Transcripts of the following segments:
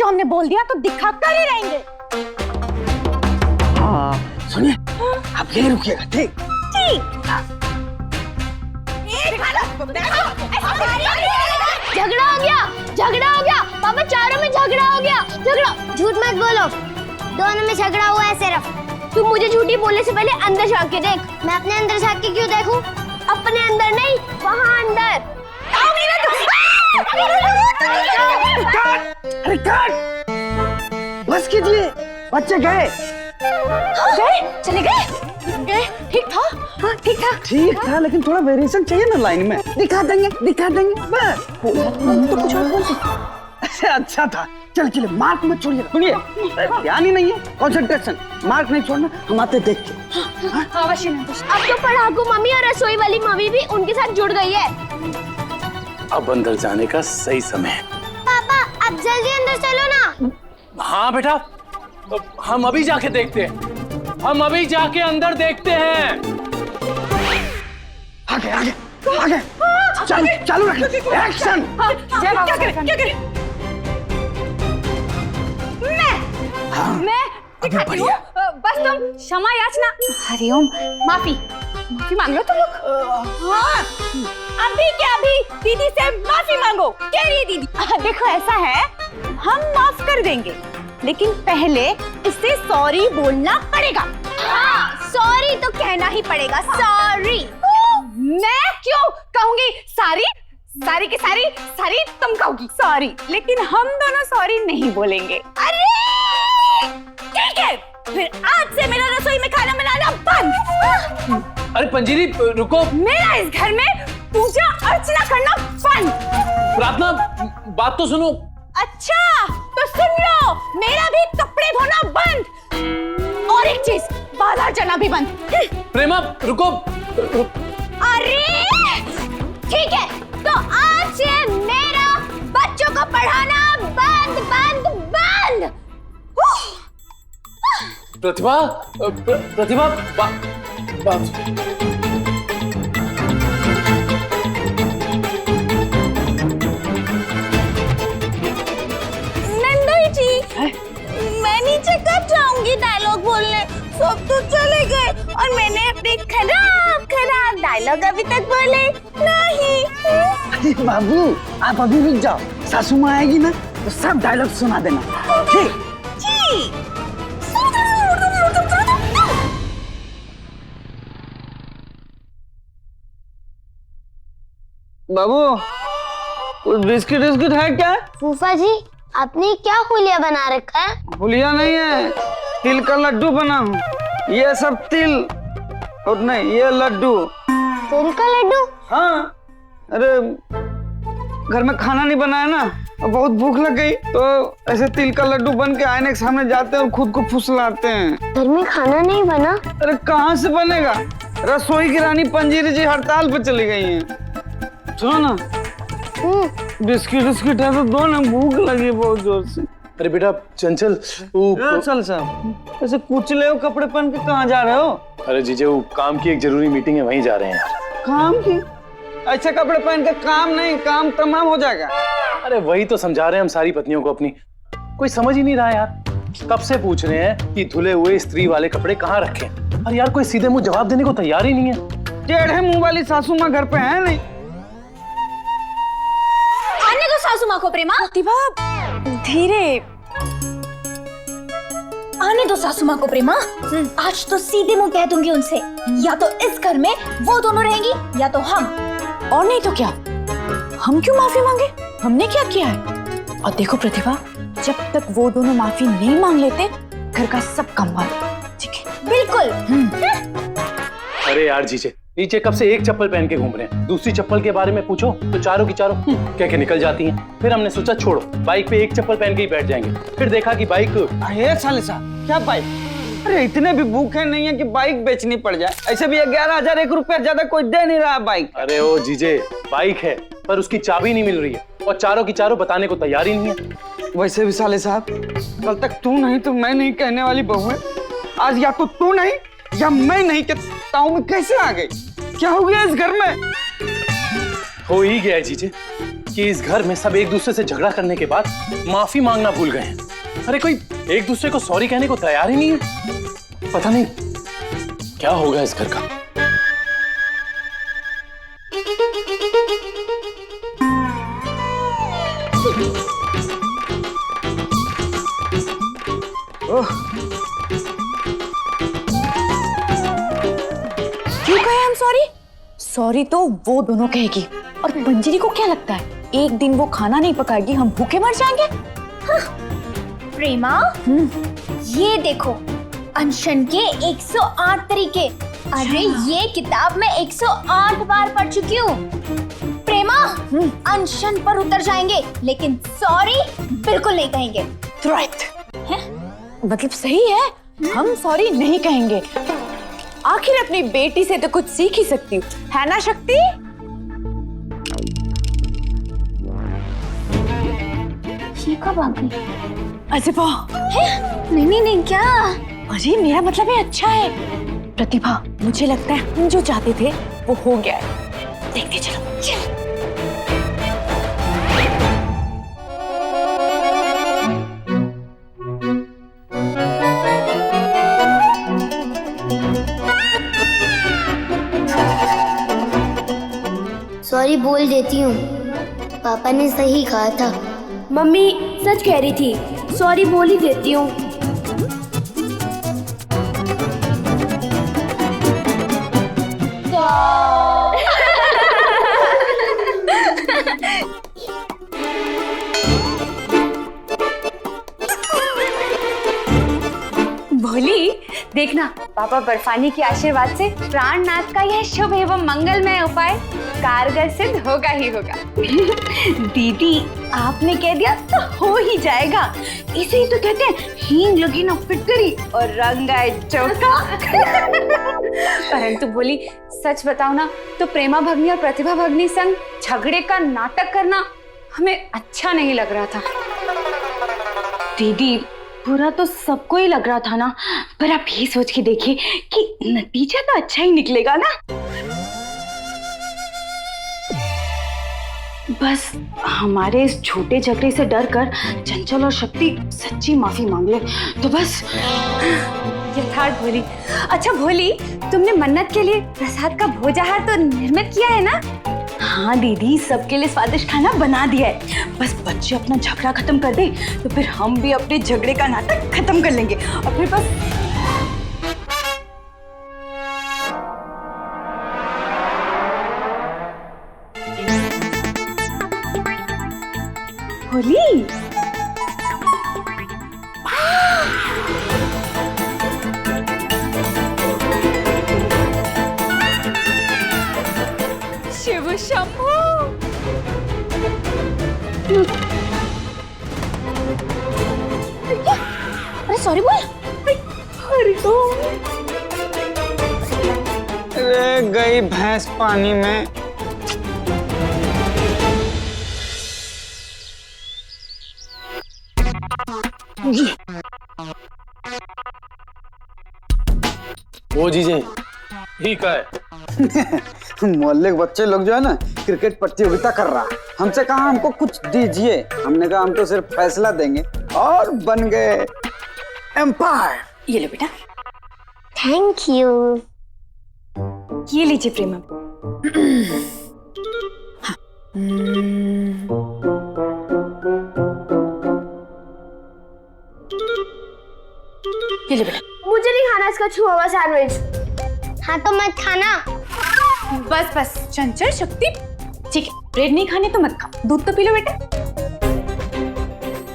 हमने बोल दिया तो दिखा कर ही रहेंगे। हाँ सुनिए, आप यहीं रुकिएगा। ठीक ठीक। झगड़ा हो गया, झगड़ा हो गया पापा, चारों में झगड़ा हो गया। झगड़ा, झूठ मत बोलो, दोनों में झगड़ा हुआ है सिर्फ। तुम मुझे झूठी बोलने से पहले अंदर झांक के देख। मैं अपने अंदर झांक के क्यों देखूं? अपने अंदर नहीं, वहाँ अंदर। अरे काट, बस कीजिए, बच्चे गए। गए? चले गए? गए? ठीक था? हाँ ठीक था। ठीक था, लेकिन थोड़ा वेरिएशन चाहिए ना लाइन में। दिखा देंगे बस। तो कुछ और बोल सकते। अच्छा था। चल चलिए, मार्क मत छोड़िए। सुनिए, ध्यान ही नहीं है, कंसंट्रेशन। मार्क नहीं छोड़ना, हम आते देख के। अवश्य नहीं। अब तो पढ़ाकू मम्मी और रसोई वाली मम्मी भी उनके साथ जुड़ गई है। अब अंदर जाने का सही समय है। पापा अब जल्दी अंदर चलो ना। हाँ बेटा, हम अभी जाके देखते हैं। हम अभी जाके अंदर देखते हैं। आगे आगे आगे, चालू रखिए। एक्शन। क्या करे? मैं दिखाती हूँ। बस तुम क्षमा याचना। हरिओम, माफी मांग लो तुम लोग। हाँ, अभी क्या, अभी दीदी से माफी मांगो। कह रही है दीदी। देखो ऐसा है, हम माफ कर देंगे, लेकिन पहले इससे सॉरी बोलना पड़ेगा। हाँ, सॉरी तो कहना ही पड़ेगा। सॉरी। मैं क्यों कहूंगी सारी? सारी की सारी तुम कहोगी सॉरी, लेकिन हम दोनों सॉरी नहीं बोलेंगे। अरे ठीक है, फिर आज से मेरा रसोई में खाना बनाना बंद। अरे पंजीरी रुको। मेरा इस घर में पूजा अर्चना करना बंद। प्रार्थना, बात तो सुनो। अच्छा तो सुन लो, मेरा भी कपड़े धोना बंद, और एक चीज, बाजार जाना भी बंद। प्रेमा रुको। अरे ठीक है, तो आज से मेरा बच्चों को पढ़ाना बंद बंद बंद। प्रतिभा, प्रतिभा बात। नंदू जी, मैं नीचे कब जाऊंगी डायलॉग बोलने? सब तो चले गए और मैंने अपने खराब डायलॉग अभी तक बोले नहीं। अरे बाबू, आप अभी रुक जाओ। सासू माँ आएगी ना तो सब डायलॉग सुना देना। ठीक? जी। बाबू, कुछ बिस्किट है क्या? फूफा जी, आपने क्या हुलिया बना रखा है? हुलिया नहीं है, तिल का लड्डू बना हूँ। ये सब तिल और नहीं, ये लड्डू। तिल का लड्डू? हाँ, अरे घर में खाना नहीं बनाया ना, और बहुत भूख लग गई, तो ऐसे तिल का लड्डू बन के आईने के सामने जाते हैं और खुद को फुसलाते हैं। घर में खाना नहीं बना? अरे कहाँ से बनेगा, रसोई की रानी पंजीरी जी हड़ताल पे चली गई हैं। सुनो ना, बिस्किट है तो दो ना, भूख लगी बहुत जोर से। अरे बेटा चंचल, चल साहब, ऐसे कुचले हो कपड़े पहन के कहाँ जा रहे हो? अरे जीजे, वो काम की एक जरूरी मीटिंग है, वहीं जा रहे हैं यार। काम की? ऐसे कपड़े पहन के काम नहीं, काम तमाम हो जाएगा। अरे वही तो समझा रहे हैं हम सारी पत्नियों को अपनी, कोई समझ ही नहीं रहा यार। कब से पूछ रहे हैं कि धुले हुए स्त्री वाले कपड़े कहाँ रखें, और यार कोई सीधे मुंह जवाब देने को तैयार ही नहीं है। टेढ़े मुंह वाली सासू माँ घर पे है नहीं। आने दो सासू माँ को। प्रेमा, प्रतिभा धीरे, आने दो सासू माँ को। प्रेमा, आज तो सीधे मुंह कह दूंगी उनसे, या तो इस घर में वो दोनों रहेंगी या तो हम। और नहीं तो क्या, हम क्यों माफी मांगे? हमने क्या किया है? और देखो प्रतिभा, जब तक वो दोनों माफी नहीं मांग लेते, घर का सब काम बंद। ठीक है? बिल्कुल। अरे यार जीजे, नीचे कब से एक चप्पल पहन के घूम रहे हैं, दूसरी चप्पल के बारे में पूछो तो चारों की चारों कह के निकल जाती हैं। फिर हमने सोचा छोड़ो, बाइक पे एक चप्पल पहन के ही बैठ जाएंगे। फिर देखा कि बाइक, अरे साले साहब, क्या बाइक? अरे इतने भी भूखे नहीं है कि बाइक बेचनी पड़ जाए। ऐसे भी 11,001 रुपया ज्यादा कोई दे नहीं रहा बाइक। अरे ओ जीजे, बाइक है पर उसकी चाबी नहीं मिल रही है, और चारों की चारों बताने को तैयार ही नहीं है। वैसे भी साले साहब, कल तक तू नहीं तो मैं नहीं कहने वाली बहू है, आज या तो तू नहीं या मैं नहीं के ताऊ में कैसे आ गई? क्या हो गया इस घर में? हो ही गया है जीजे, कि इस घर में सब एक दूसरे से झगड़ा करने के बाद माफी मांगना भूल गए हैं। अरे कोई एक दूसरे को सॉरी कहने को तैयार ही नहीं है। पता नहीं क्या होगा इस घर का। क्यों कहे हम सॉरी? सॉरी तो वो दोनों कहेगी। और मंजरी को क्या लगता है एक दिन वो खाना नहीं पकाएगी हम भूखे मर जाएंगे? प्रेमा, ये देखो अनशन के 108 तरीके। अरे ये किताब मैं 108 बार पढ़ चुकी हूँ। प्रेमा, अनशन पर उतर जाएंगे लेकिन सॉरी बिल्कुल नहीं कहेंगे। राइट, मतलब सही है, हम सॉरी नहीं कहेंगे। आखिर अपनी बेटी से तो कुछ सीख ही सकती हूँ, है ना शक्ति? ये कब आ गई? अरे वाह, नहीं क्या? अरे मेरा मतलब है अच्छा है। प्रतिभा, मुझे लगता है हम जो चाहते थे वो हो गया है। देखते चलो। सॉरी बोल देती हूँ, पापा ने सही कहा था। मम्मी सच कह रही थी, सॉरी बोल ही देती हूँ। भोली, देखना पापा बर्फानी के आशीर्वाद से प्राणनाथ का यह शुभ एवं मंगलमय उपाय कारगर सिद्ध होगा ही होगा। दीदी, आपने कह दिया तो हो ही जाएगा। इसे ही तो कहते हैं हींग लगी ना फिटकरी और रंग आए चौका। परंतु भोली, सच बताओ ना तो प्रेमा भगनी और प्रतिभा भगनी संग झगड़े का नाटक करना हमें अच्छा नहीं लग रहा था। दीदी, बुरा तो सबको ही लग रहा था ना, पर आप ये सोच के देखिए कि नतीजा तो अच्छा ही निकलेगा ना। बस हमारे इस छोटे झगड़े से डर कर चंचल और शक्ति सच्ची माफी मांग ले तो बस। यथार्थ भोली। अच्छा भोली, तुमने मन्नत के लिए प्रसाद का भोजनालय तो निर्मित किया है ना? हाँ दीदी, सबके लिए स्वादिष्ट खाना बना दिया है। बस बच्चे अपना झगड़ा खत्म कर दे तो फिर हम भी अपने झगड़े का नाटक खत्म कर लेंगे और फिर बस। होली, शिव शंभू। अरे सॉरी बोल। अरे गई भैंस पानी में। वो जीजे ठीक है। मोहल्ले के बच्चे लोग जो है ना क्रिकेट प्रतियोगिता कर रहा, हमसे कहा हमको कुछ दीजिए। हमने कहा हम तो सिर्फ फैसला देंगे और बन गए एम्पायर। ये लो बेटा। Thank you. ये लीजिए प्रेमा। हाँ। ये लो बेटा। मुझे नहीं खाना इसका छुआ हुआ सैंडविच। हाँ तो मत खाना। बस बस चंचल, शक्ति, ठीक है, ब्रेड नहीं खाने तो मत खाओ, दूध तो पी लो बेटा।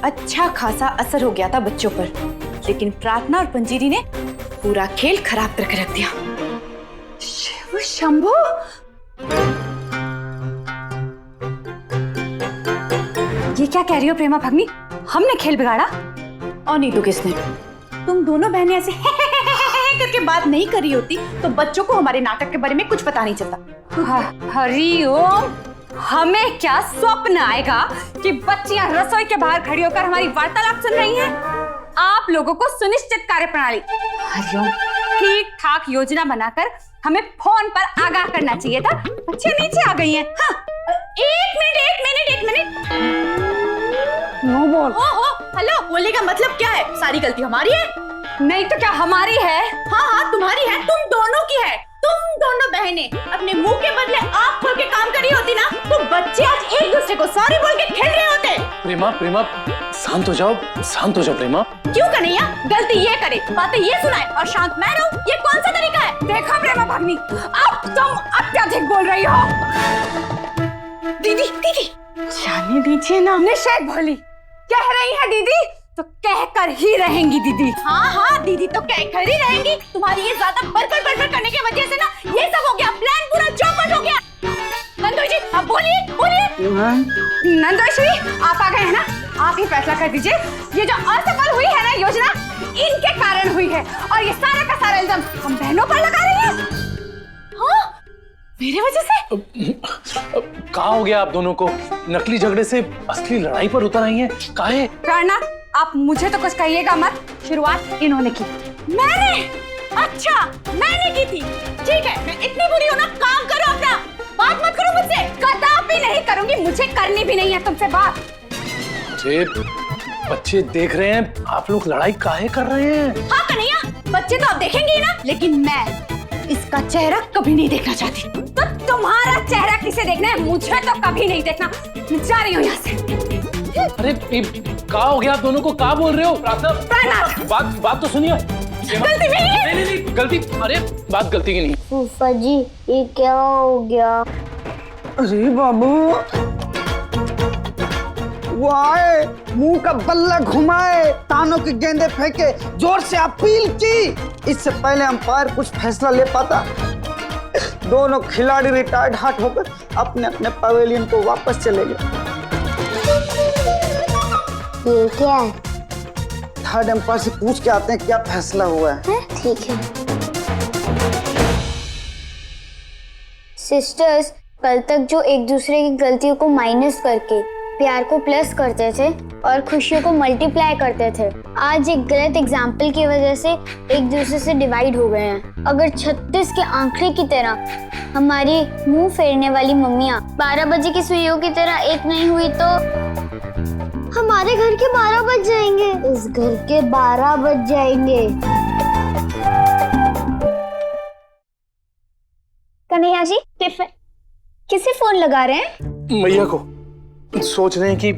अच्छा खासा असर हो गया था बच्चों पर, लेकिन प्रार्थना और पंजीरी ने पूरा खेल खराब करके रख दिया। शिव शंभू, ये क्या कह रही हो प्रेमा भगनी? हमने खेल बिगाड़ा? और नहीं तो किसने? तुम दोनों बहनें ऐसे करके बात नहीं करी होती तो बच्चों को हमारे नाटक के बारे में कुछ पता नहीं चलता। हरिओम, हमें क्या स्वप्न आएगा कि बच्चियां रसोई के बाहर खड़ी होकर हमारी वार्तालाप सुन रही हैं? आप लोगों को सुनिश्चित कार्य प्रणाली, हरिओम, ठीक ठाक योजना बनाकर हमें फोन पर आगाह करना चाहिए था। बच्चियां नीचे आ गई हैं। हाँ। एक मिनट। नो बोल। ओ हेलो, बोलने का मतलब क्या है? सारी गलती हमारी है? नहीं तो क्या हमारी है? हाँ तुम्हारी है, तुम दोनों की है। तुम दोनों बहनें अपने मुंह के बदले आँख खोल के काम करी होती ना, तो बच्चे आज एक दूसरे को सॉरी बोल के खेल रहे होते। प्रेमा शांत हो जाओ प्रेमा। क्यों कन्हैया गलती ये करे, बातें ये सुनाए और शांत मैं रहूं? ये कौन सा तरीका है? देखा प्रेमा भगनी, अब तुम अत्यधिक बोल रही हो। दीदी जाने दीजिए ना। निषेध भोली, कह रही है दीदी तो कह कर ही रहेंगी दीदी। हाँ दीदी तो कह कर ही रहेंगी। तुम्हारी ये ज्यादा बड़बड़ करने की वजह से ना ये सब हो गया, प्लान पूरा चौपट हो गया। नंदोई जी आप बोलिए। नंदोई जी आप आ गए हैं ना, आप ही फैसला कर दीजिए। ये जो असफल हुई है ना योजना, इनके कारण हुई है और ये सारा का सारा इल्जाम हम बहनों पर लगा रही हैं। हाँ मेरे वजह से? कहाँ हो गया आप दोनों को? नकली झगड़े से असली लड़ाई पर उतर आई हैं। काहे? प्राणनाथ आप मुझे तो कुछ कहिएगा मत, शुरुआत इन्होंने की। मैंने? अच्छा मैंने की थी, ठीक है। मैं इतनी बुरी हूँ ना, काम करो अपना, बात मत करो मुझसे। कदापि नहीं करूंगी, मुझे करनी भी नहीं है तुमसे बात। बच्चे देख रहे हैं, आप लोग लड़ाई काहे कर रहे हैं? हाँ कन्हैया, बच्चे तो आप देखेंगे ही ना, लेकिन मैं इसका चेहरा कभी नहीं देखना चाहती। तो तुम्हारा चेहरा किसे देखना है? मुझे तो कभी नहीं देखना। मैं जा रही हूँ यहाँ से। अरे कहाँ हो गया आप दोनों को? कहाँ बोल रहे हो? बात तो सुनिए। गलती मेरी है। नहीं गलती, अरे बात गलती की नहीं। फूफा जी ये क्या हो गया? अरे बाबू, वो आए, मुंह का बल्ला घुमाए, तानों की गेंदें फेंके, जोर से अपील की। इससे पहले अंपायर कुछ फैसला ले पाता। दोनों खिलाड़ी रिटायर्ड हार्ट होकर अपने अपने पवेलियन को वापस चले गए। ये क्या है? थर्ड अंपायर से पूछ के आते हैं क्या फैसला हुआ है। ठीक है। सिस्टर्स कल तक जो एक दूसरे की गलतियों को माइनस करके प्यार को प्लस करते थे और खुशियों को मल्टीप्लाई करते थे, आज एक गलत एग्जाम्पल की वजह से एक दूसरे से डिवाइड हो गए हैं। अगर 36 के आंकड़े की तरह हमारी मुंह फेरने वाली मम्मियाँ 12 बजे की सुइयों की तरह एक नहीं हुई तो हमारे घर के 12 बज जाएंगे, इस घर के 12 बज जाएंगे। कन्हैया जी किसे फोन लगा रहे हैं? मैया को। सोच रहे हैं कि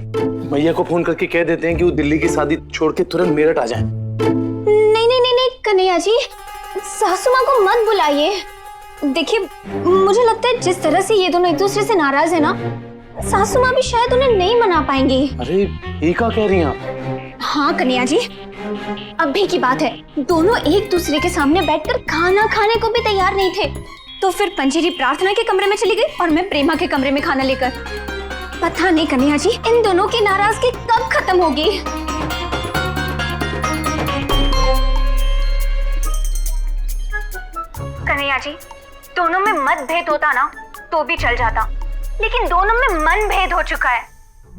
मैया को फोन करके कह देते हैं कि वो दिल्ली की शादी छोड़ के तुरंत मेरठ आ जाएं। नहीं कन्हैया जी, सासू माँ को मत बुलाइए। देखिए मुझे लगता है जिस तरह से ये दोनों एक दूसरे से नाराज है ना, सासू माँ भी शायद उन्हें नहीं मना पाएंगी। अरे ये क्या कह रही हैं आप? हाँ कन्हैया जी, अभी की बात है, दोनों एक दूसरे के सामने बैठकर खाना खाने को भी तैयार नहीं थे, तो फिर पंजीरी प्रार्थना के कमरे में चली गई और मैं प्रेमा के कमरे में खाना लेकर। पता नहीं कन्हैया जी इन दोनों की नाराजगी कब खत्म होगी। कन्हैया जी, दोनों में मतभेद होता ना तो भी चल जाता, लेकिन दोनों में मनभेद हो चुका है।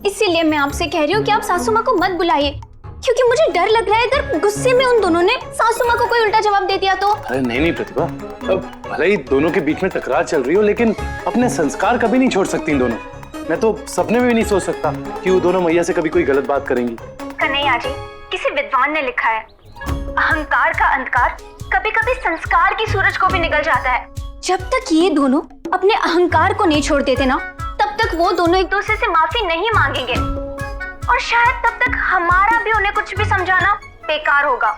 इसीलिए मैं आपसे कह रही हूँ कि आप सासू माँ को मत बुलाइए, क्योंकि मुझे डर लग रहा है अगर गुस्से में उन दोनों ने सासू माँ को कोई उल्टा जवाब दे दिया तो। अरे नहीं प्रतिभा, अब भले ही दोनों के बीच में तकरार चल रही हो, लेकिन अपने संस्कार कभी नहीं छोड़ सकती इन दोनों। मैं तो सपने में भी नहीं सोच सकता कि वो दोनों मैया से कभी कोई गलत बात करेंगी। कन्हैया जी, किसी विद्वान ने लिखा है, अहंकार का अंधकार कभी कभी संस्कार की सूरज को भी निगल जाता है। जब तक ये दोनों अपने अहंकार को नहीं छोड़ देते ना, तब तक वो दोनों एक दूसरे से माफी नहीं मांगेंगे और शायद तब तक हमारा भी उन्हें कुछ भी समझाना बेकार होगा।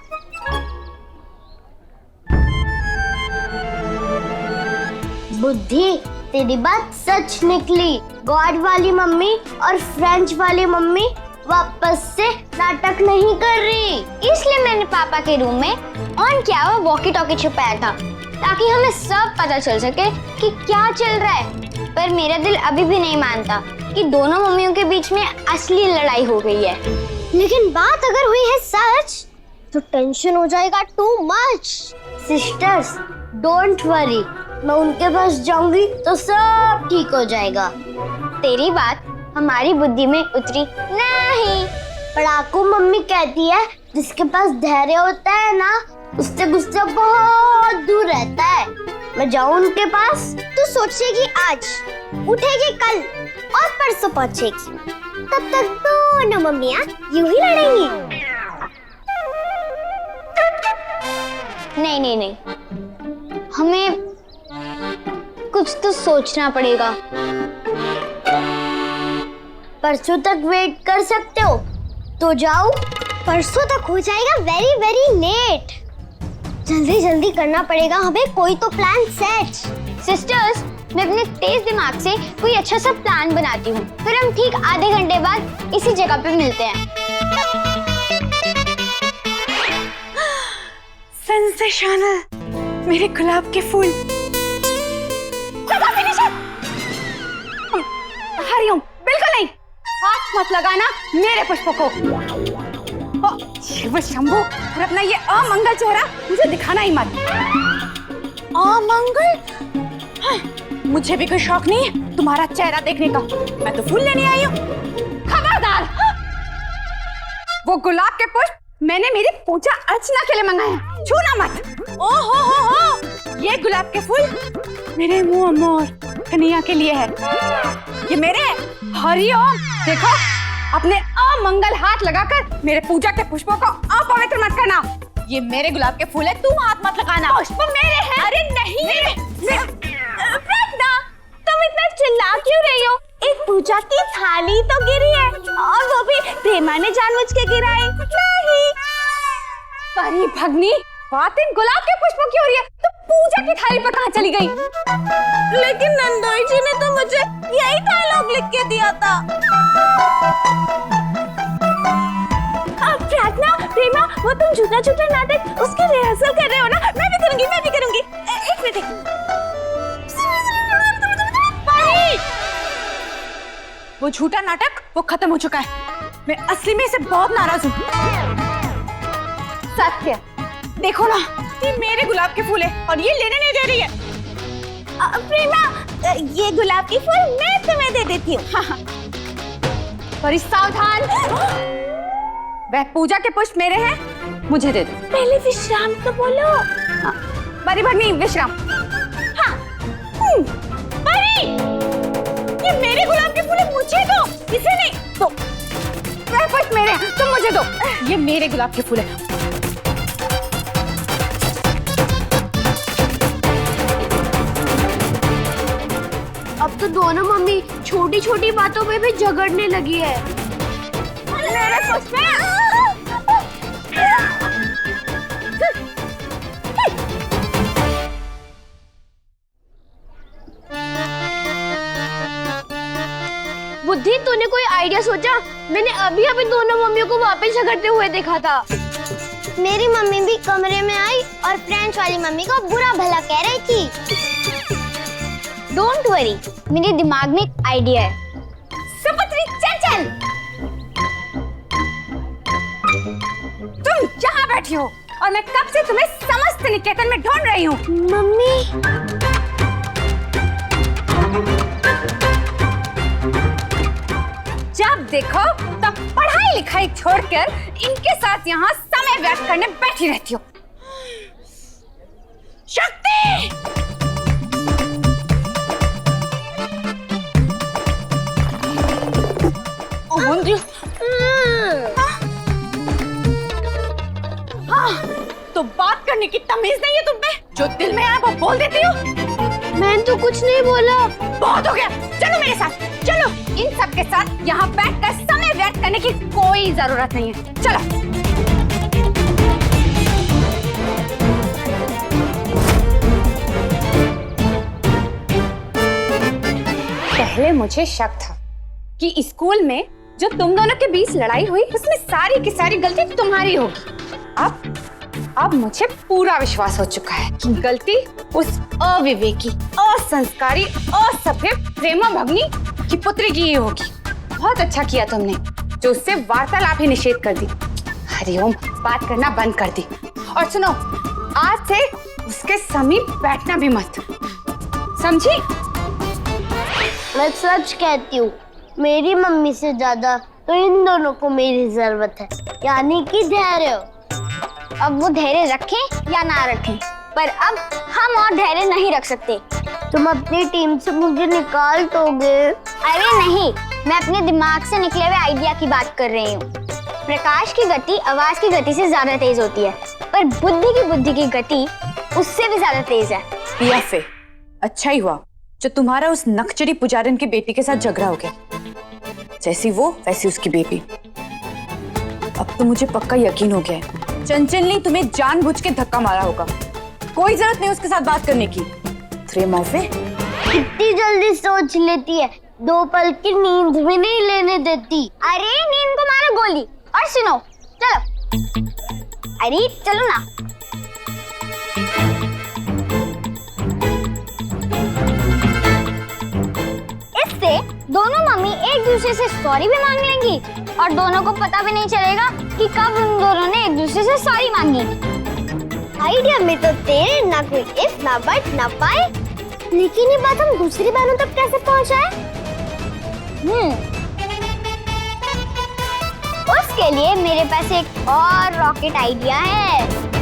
बुद्धि, तेरी बात सच निकली। गॉड वाली मम्मी और फ्रेंच वाली मम्मी वापस से नाटक नहीं कर रही, इसलिए मैंने पापा के रूम में ऑन किया हुआ वॉकी टॉकी छुपाया था ताकि हमें सब पता चल सके कि क्या चल रहा है। पर मेरा दिल अभी भी नहीं मानता कि दोनों मम्मियों के बीच में असली लड़ाई हो गई है। लेकिन बात अगर हुई है सच तो टेंशन हो जाएगा too much. Sisters don't worry, मैं उनके पास जाऊंगी तो सब ठीक हो जाएगा। तेरी बात हमारी बुद्धि में उतरी नहीं। पढ़ाकू मम्मी कहती है जिसके पास धैर्य होता है ना, उससे गुस्सा बहुत दूर रहता है। मैं जाऊं उनके पास तो सोचेगी आज, उठेगी कल, और परसों पहुंचेगी। तब तक दोनों मम्मियाँ यूं ही लड़ेंगी। नहीं नहीं नहीं, हमें कुछ तो सोचना पड़ेगा। परसों तक वेट कर सकते हो तो जाओ। परसों तक हो जाएगा वेरी वेरी लेट। जल्दी जल्दी करना पड़ेगा हमें, कोई तो प्लान सेट। सिस्टर्स, मैं अपने तेज दिमाग से कोई अच्छा सा प्लान बनाती हूँ, फिर हम ठीक आधे घंटे बाद इसी जगह पे मिलते हैं। सेंसेशनल, मेरे गुलाब के फूल। हरिओम, बिल्कुल नहीं, हाथ मत लगाना मेरे पुष्पों को। शिव शंभू, और अपना ये अमंगल चेहरा मुझे दिखाना ही मत। अमंगल? हाँ, मुझे भी कोई शौक नहीं है तुम्हारा चेहरा देखने का। मैं तो फूल लेने आई हूँ। खबरदार, वो गुलाब के पुष्प मैंने मेरी पूजा अर्चना के लिए मंगाए हैं, छूना मत। ओहो हो, ये गुलाब के फूल मेरे मुंह मोर कन्हैया के लिए है। ये मेरे हरिओम, देखो अपने अमंगल हाथ लगाकर मेरे पूजा के पुष्पों को अपवित्र मत करना। ये मेरे गुलाब के फूल है, तुम हाथ मत लगाना। पुष्प मेरे हैं। अरे नहीं, प्रार्थना, तुम इतना चिल्ला क्यों रही हो? एक पूजा की थाली तो गिरी है, और वो भी प्रेमा ने जानबूझ के गिराई नहीं। अरे भगनी, बात इन गुलाब के पुष्पों की हो रही है, तो पूजा की थाली पर कहाँ चली गई? लेकिन नंदोई जी ने तो मुझे यही डायलॉग लिख के दिया था। प्रार्थना, प्रेमा, वो तुम झूठा झूठा नाटक उसकी रिहर्सल कर रहे हो ना? मैं भी करूंगी, मैं भी करूंगी। एक मिनट। वो झूठा नाटक वो खत्म हो चुका है। मैं असली में इसे बहुत नाराज हूँ। सत्य, देखो ना, ये मेरे गुलाब के फूल है और ये लेने नहीं दे रही है। प्रेमा, ये गुलाब के फूल मैं तुम्हें दे देती हूँ। हाँ, पर सावधान, वह पूजा के पुष्प मेरे हैं, मुझे दे दो। पहले विश्राम तो बोलो। बड़ी भगनी, विश्राम। हाँ, बड़ी, ये मेरे गुलाब के फूल है, मुझे दो, इसे नहीं। तो वह पुष्प मेरे हैं, तुम मुझे दो। ये मेरे गुलाब के फूल है। अब तो दोनों मम्मी छोटी छोटी बातों में भी झगड़ने लगी है। मेरे पुष्प बुद्धि, तूने कोई आइडिया सोचा? मैंने अभी अभी दोनों मम्मियों को वापस झगड़ते हुए देखा था। मेरी मम्मी भी कमरे में आई और फ्रेंच वाली मम्मी को बुरा भला कह रही थी। डोंट वरी, मेरे दिमाग में एक आइडिया है। सुपुत्री, चल। तुम यहाँ बैठी हो और मैं कब से तुम्हें समस्त निकेतन में ढूंढ रही हूँ। मम्मी, जब देखो तब पढ़ाई लिखाई छोड़कर इनके साथ यहाँ समय व्यर्थ करने बैठी रहती हो। शक्ति! हाँ, तो बात करने की तमीज नहीं है तुम में? जो दिल में आया वो बोल देती हो। मैंने तो कुछ नहीं बोला। बहुत हो गया, चलो मेरे साथ, चलो। इन सब के साथ यहाँ बैठकर समय व्यर्थ करने की कोई जरूरत नहीं है, चलो। पहले मुझे शक था कि स्कूल में जो तुम दोनों के बीच लड़ाई हुई उसमें सारी की सारी गलती तुम्हारी होगी। अब मुझे पूरा विश्वास हो चुका है कि गलती उस अविवेकी, असंस्कारी, असभ्य प्रेमा भगनी की पुत्री की ही होगी। बहुत अच्छा किया तुमने जो उससे वार्तालाप ही निषेध कर दी। हरिओम, बात करना बंद कर दी। और सुनो, आज से उसके समीप बैठना भी मत, समझी? मैं सच कहती हूँ, मेरी मम्मी से ज्यादा तो इन दोनों को मेरी जरूरत है, यानी कि धैर्य। अब वो धैर्य रखें या ना रखें, पर अब हम और धैर्य नहीं रख सकते। तुम अपनी टीम से मुझे निकाल दोगे? अरे नहीं, मैं अपने दिमाग से निकले हुए आइडिया की बात कर रही हूँ। प्रकाश की गति आवाज की गति से ज्यादा तेज होती है, पर बुद्धि की गति उससे भी ज्यादा तेज है। पिया फे, अच्छा ही हुआ जो तुम्हारा उस नकचरी पुजारन की बेटी के साथ झगड़ा हो गया। जैसी वो वैसी उसकी बेटी। अब तो मुझे पक्का यकीन हो गया है चंचल ने तुम्हें जानबूझ के धक्का मारा होगा। कोई जरूरत नहीं उसके साथ बात करने की। माफे कितनी जल्दी सोच लेती है, 2 पल की नींद भी नहीं लेने देती। अरे नींद को मारो गोली और सुनो, चलो। अरे चलो ना। इससे दोनों मम्मी एक दूसरे से सॉरी भी मांग लेंगी और दोनों को पता भी नहीं चलेगा कि कब उन दोनों ने एक दूसरे से सॉरी मांगी। आइडिया में तो तेरे ना कोई इफ ना बट ना पाए, लेकिन ये बात हम दूसरी बहनों तक कैसे पहुंचाए? उसके लिए मेरे पास एक और रॉकेट आइडिया है।